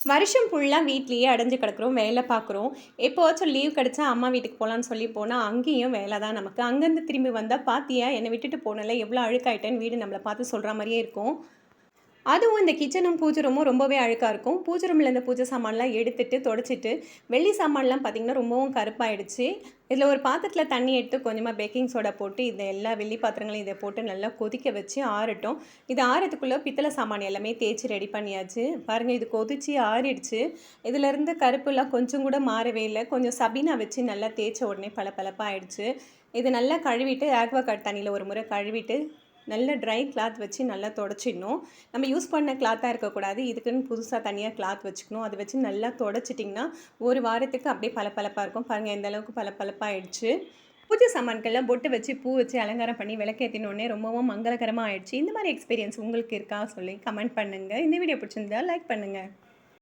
வருஷம் ஃபுல்லா வீட்லயே அடைஞ்சு கிடக்குறோம், வேலை பார்க்குறோம். எப்போவாச்சும் லீவ் கிடைச்சா அம்மா வீட்டுக்கு போலான்னு சொல்லி போனா, அங்கேயும் வேலை தான் நமக்கு. அங்கருந்து திரும்பி வந்தா, "பாத்தியா என்ன விட்டுட்டு போனல, எவ்வளோ அழுக்காயிட்டேன்னு" வீடு நம்மள பார்த்து சொல்ற மாரியே இருக்கும். அதுவும் இந்த கிச்சனும், பூஜை ரூமும் ரொம்பவே அழுக்கா இருக்கும். பூஜை ரூம்ல இருந்த பூஜை சாமான்லாம் எடுத்துட்டு, தொடச்சிட்டு, வெள்ளி சாமான்லாம் பார்த்தீங்கன்னா, ரொம்பவும் கருப்பாயிடுச்சு. இதில ஒரு பாத்திரத்தில தண்ணி எடுத்து கொஞ்சமா பேக்கிங் சோடா போட்டு, இந்த எல்லா வெள்ளி பாத்திரங்களையும் இத போட்டு நல்லா கொதிக்க வச்சு ஆறட்டும். இது ஆறதுக்குள்ள பித்தள சாமான் எல்லாமே தேய்ச்சு ரெடி பண்ணியாச்சு. பாருங்க இது கொதிச்சு ஆறிடுச்சு. இதிலருந்து கருப்புலாம் கொஞ்சம் கூட மாறவே இல்ல. கொஞ்சம் சபீனா வச்சு நல்லா தேய்ச்ச உடனே பளபளப்பா ஆயிடுச்சு. இது நல்லா கழுவிட்டு, ஆக்வா கார்ட் தண்ணியில ஒரு முறை கழுவிட்டு, நல்ல ட்ரை கிளாத் வச்சு நல்லா தொடச்சிடணும். நம்ம யூஸ் பண்ண கிளாத்தா இருக்கக்கூடாது. இதுக்குன்னு புதுசா தனியா கிளாத் வச்சுக்கணும். அத வச்சு நல்லா தொடச்சிட்டிங்கன்னா, 1 வாரத்துக்கு அப்படியே பளபளப்பா இருக்கும். பாருங்க எந்த அளவுக்கு பளபளப்பா ஆயிடுச்சு. பூஜை சாமான்கள்லாம் பொட்டு வச்சு, பூ வச்சு அலங்காரம் பண்ணி விளக்கேத்தினோனே ரொம்பவும் மங்களகரமா ஆயிடுச்சு. இந்த மாரி எக்ஸ்பீரியன்ஸ் உங்களுக்கு இருக்கா சொல்லி கமெண்ட் பண்ணுங்க. இந்த வீடியோ பிடிச்சிருந்தா லைக் பண்ணுங்க.